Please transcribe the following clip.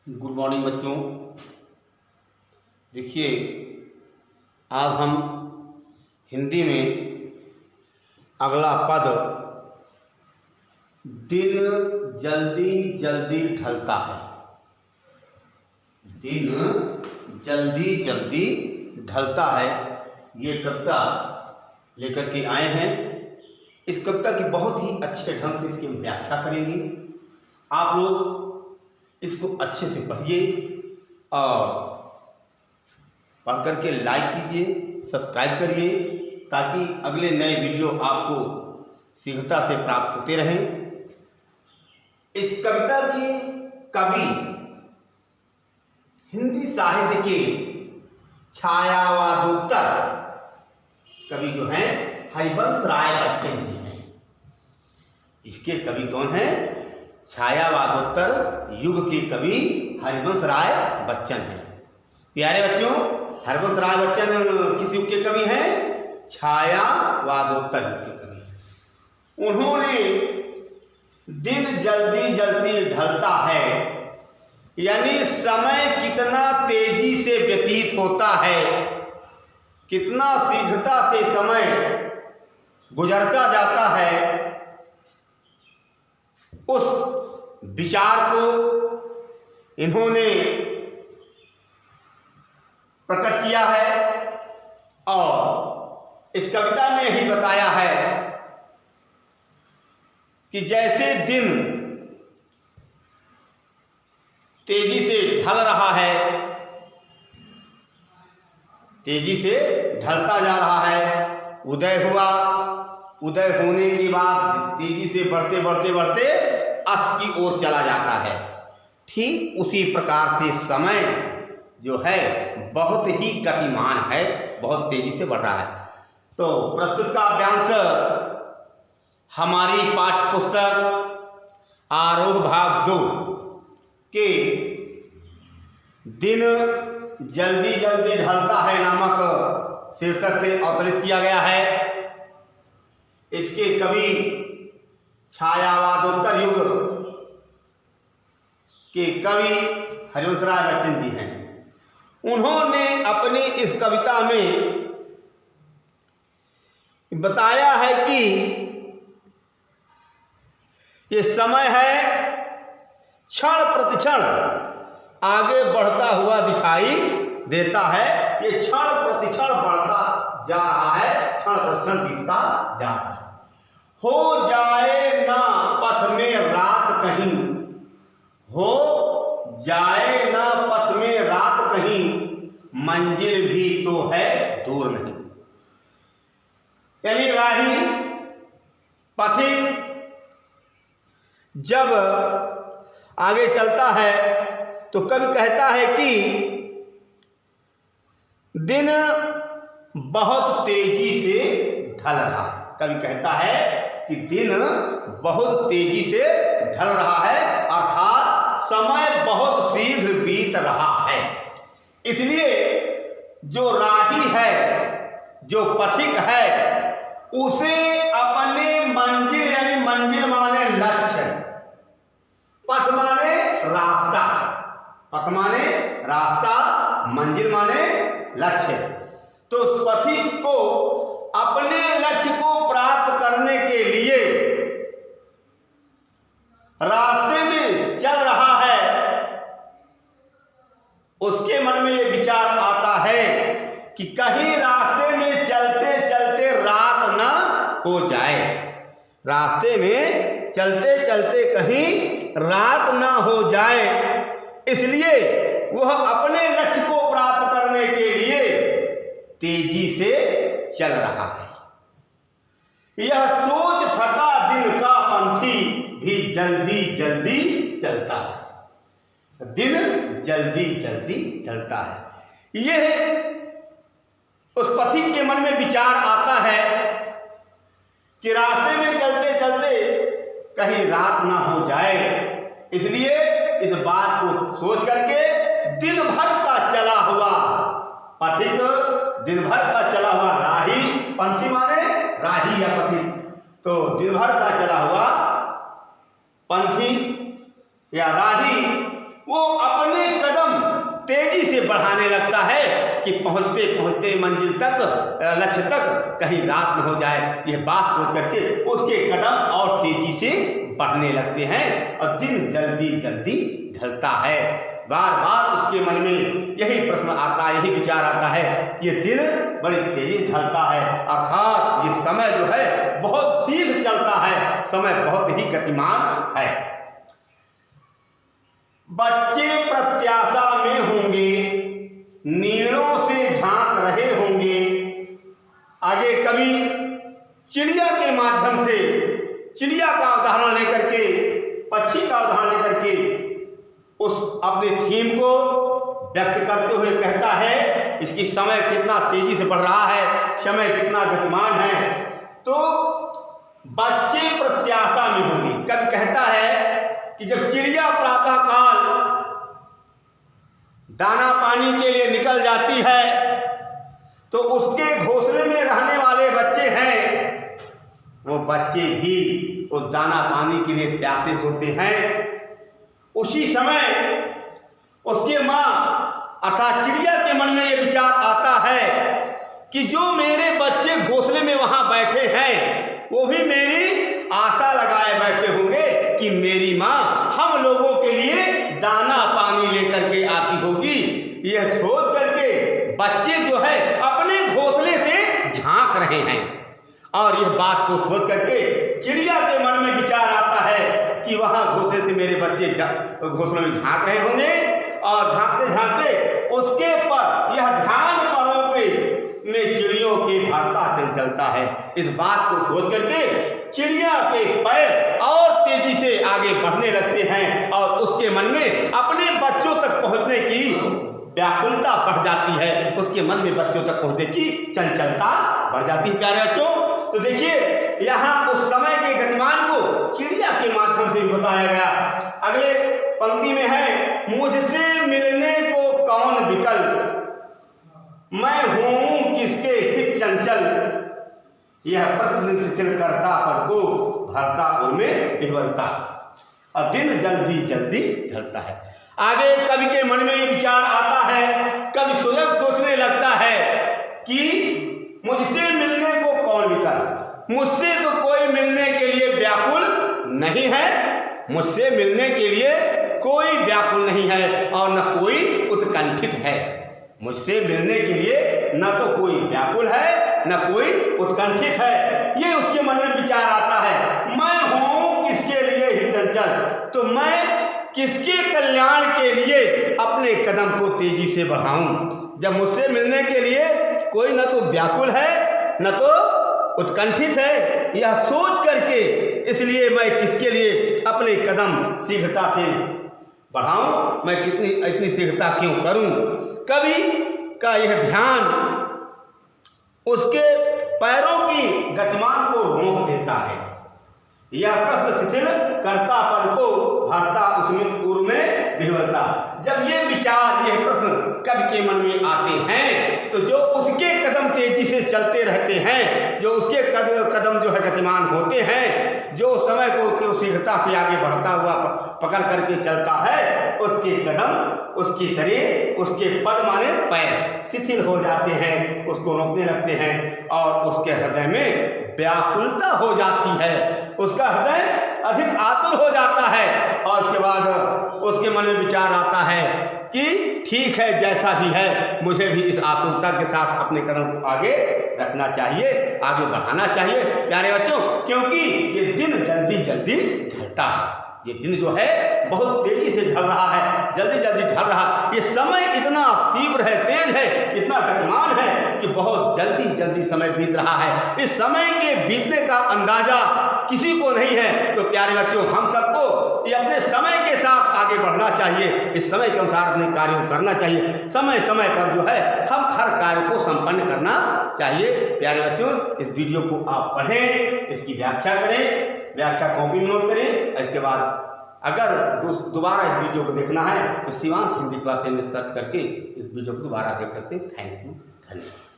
Good morning बच्चों। देखिए, आज हम हिंदी में अगला पद दिन जल्दी जल्दी ढलता है। दिन जल्दी जल्दी ढलता है, ये कविता लेकर के आए हैं। इस कविता की बहुत ही अच्छे ढंग से इसकी हम व्याख्या करेंगे। आप लोग इसको अच्छे से पढ़िए और पढ़ करके लाइक कीजिए, सब्सक्राइब करिए, ताकि अगले नए वीडियो आपको शीघ्रता से प्राप्त होते रहें। इस कविता की कवि हिंदी साहित्य के छायावादोत्तर कवि जो हैं हरिवंश राय बच्चन जी हैं। इसके कवि कौन हैं? छायावादोत्तर युग के कवि हरिवंश राय बच्चन हैं। प्यारे बच्चों, हरिवंश राय बच्चन किस युग के कवि हैं? छायावादोत्तर युग के कवि। उन्होंने दिन जल्दी जल्दी ढलता है, यानी समय कितना तेजी से व्यतीत होता है, कितना शीघ्रता से समय गुजरता जाता है, उस विचार को इन्होंने प्रकट किया है और इस कविता में ही बताया है कि जैसे दिन तेजी से ढल रहा है, तेजी से ढलता जा रहा है। उदय हुआ, उदय होने के बाद तेजी से बढ़ते बढ़ते बढ़ते अस्त की ओर चला जाता है। ठीक उसी प्रकार से समय जो है बहुत ही गतिमान है, बहुत तेजी से बढ़ रहा है। तो प्रस्तुत का वाक्यांश हमारी पाठ्य पुस्तक आरोह भाग 2 के दिन जल्दी जल्दी ढलता है नामक शीर्षक से अवतरित किया गया है। इसके कवि छायावादोत्तर युग के कवि हरिवंश राय बच्चन जी हैं। उन्होंने अपनी इस कविता में बताया है कि ये समय है क्षण प्रतिक्षण आगे बढ़ता हुआ दिखाई देता है। ये क्षण प्रतिक्षण बढ़ता जा रहा है, क्षण प्रतिक्षण बीतता जा रहा है। हो जाए ना पथ में रात कहीं, हो जाए ना पथ में रात कहीं, मंजिल भी तो है दूर नहीं। यानी राही पथिक जब आगे चलता है तो कवि कहता है कि दिन बहुत तेजी से ढल रहा है। कवि कहता है कि दिन बहुत तेजी से ढल रहा है, अर्थात समय बहुत शीघ्र बीत रहा है। इसलिए जो राही है, जो पथिक है, उसे अपने मंजिल, यानी मंजिल माने लक्ष्य, पथ माने रास्ता, पथ माने रास्ता, मंजिल माने लक्ष्य। तो उस पथिक को अपने लक्ष्य को प्राप्त करने के लिए रास्ते में चल रहा है। उसके मन में ये विचार आता है कि कहीं रास्ते में चलते चलते रात ना हो जाए, रास्ते में चलते चलते कहीं रात ना हो जाए। इसलिए वह अपने लक्ष्य को प्राप्त करने के लिए तेजी से चल रहा है। यह सोच थका दिन का पंथी भी जल्दी जल्दी चलता है। दिन जल्दी जल्दी चलता है। यह उस पथिक के मन में विचार आता है कि रास्ते में चलते चलते कहीं रात ना हो जाए। इसलिए इस बात को सोच करके दिन भर का चला हुआ पथिक, दिन भर का चला हुआ राही, पंथी माने राही या पथिक, तो दिन भर का चला हुआ पंथी या राही वो अपने बढ़ाने लगता है कि पहुँचते पहुँचते मंजिल तक, लक्ष्य तक कहीं रात न हो जाए। यह बात सोच करके उसके कदम और तेजी से बढ़ने लगते हैं और दिन जल्दी जल्दी ढलता है। बार बार उसके मन में यही प्रश्न आता है, यही विचार आता है कि ये दिन बड़ी तेजी ढलता है, अर्थात ये समय जो है बहुत शीघ्र चलता है, समय बहुत ही गतिमान है। बच्चे प्रत्याशा में होंगे, नीड़ों से झांक रहे होंगे। आगे कवि चिड़िया के माध्यम से, चिड़िया का उदाहरण लेकर के, पक्षी का उदाहरण लेकर के उस अपने थीम को व्यक्त करते हुए कहता है, इसकी समय कितना तेजी से बढ़ रहा है, समय कितना गतिमान है। तो बच्चे प्रत्याशा में होंगे। कवि कहता है कि जब चिड़िया प्रातः काल दाना पानी के लिए निकल जाती है तो उसके घोंसले में रहने वाले बच्चे हैं, वो बच्चे भी उस दाना पानी के लिए प्यासे होते हैं। उसी समय उसके माँ अर्थात चिड़िया के मन में ये विचार आता है कि जो मेरे बच्चे घोंसले में वहां बैठे हैं वो भी मेरी आशा लगाए बैठे होंगे कि मेरी माँ हम लोगों के लिए दाना पानी लेकर के आती होगी। यह सोच करके बच्चे जो है अपने घोंसले से झांक रहे हैं और यह बात को सोच करके चिड़िया के मन में विचार आता है कि वहां घोंसले से मेरे बच्चे घोंसले में झांक रहे होंगे और झांकते झांकते उसके पर यह ध्यान परों पे में चिड़ियों के भागता चलता है। इस बात को सोच करके चिड़िया के पैर और तेजी से आगे बढ़ने लगते हैं और उसके मन में अपने बच्चों तक पहुंचने की व्याकुलता बढ़ जाती है, उसके मन में बच्चों तक पहुंचने की चंचलता बढ़ जाती है। प्यारे बच्चों, तो देखिए यहाँ उस समय के गतिमान को चिड़िया के माध्यम से भी बताया गया। अगले पंक्ति में है, मुझसे मिलने को कौन विकल, मैं हूं किसके हित चंचल, यह प्रश्न शिथिल करता पर को भरता उनमें विह्वलता, और दिन जल्दी जल्दी ढलता है। आगे कवि के मन में ये विचार आता है, कवि स्वयं सोचने लगता है कि मुझसे मिलने को कौन विकल, मुझसे तो कोई मिलने के लिए व्याकुल नहीं है, मुझसे मिलने के लिए कोई व्याकुल नहीं है और न कोई उत्कंठित है। मुझसे मिलने के लिए न तो कोई व्याकुल है न कोई उत्कंठित है। ये उसके मन में विचार आता है, मैं हूं किसके लिए ही चंचल, तो मैं किसके कल्याण के लिए अपने कदम को तेजी से बढ़ाऊं। जब मुझसे मिलने के लिए कोई न तो व्याकुल है न तो उत्कंठित है, यह सोच करके इसलिए मैं किसके लिए अपने कदम शीघ्रता से बढ़ाऊं, मैं इतनी शीघ्रता क्यों करूं। कवि का यह ध्यान उसके पैरों की गतिमान को रोक देता है। यह प्रश्न शिथिल करता पर को भरता उसमें पूर्व में विह्वलता। जब ये विचार, यह प्रश्न कवि के मन में आते हैं तो जो उसके कदम तेजी से चलते रहते हैं, जो उसके कदम जो है गतिमान होते हैं, जो समय को शीघ्रता से आगे बढ़ता हुआ पकड़ करके चलता है, उसके कदम, उसकी शरीर, उसके पद माने पैर शिथिल हो जाते हैं, उसको रोकने लगते हैं और उसके हृदय में व्याकुलता हो जाती है, उसका हृदय अधिक आतुर हो जाता है और उसके बाद उसके मन में विचार आता है कि ठीक है, जैसा भी है मुझे भी इस आतुरता के साथ अपने कदम को आगे रखना चाहिए, आगे बढ़ाना चाहिए। प्यारे बच्चों, क्योंकि ये दिन जल्दी जल्दी ढलता है, ये दिन जो है बहुत तेजी से ढल रहा है, जल्दी जल्दी ढल रहा है। ये समय इतना तीव्र है, तेज है, इतना गतिमान है कि बहुत जल्दी जल्दी समय बीत रहा है। इस समय के बीतने का अंदाजा किसी को नहीं है। तो प्यारे बच्चों, हम सबको ये अपने समय के साथ आगे बढ़ना चाहिए, इस समय के अनुसार अपने कार्यों को करना चाहिए, समय समय पर जो है हम हर कार्य को संपन्न करना चाहिए। प्यारे बच्चों, इस वीडियो को आप पढ़ें, इसकी व्याख्या करें, व्याख्या कॉपी में नोट करें। इसके बाद अगर दोबारा इस वीडियो को देखना है तो शिवांश हिंदी क्लासेस में सर्च करके इस वीडियो को दोबारा देख सकते हैं। थैंक यू, धन्यवाद।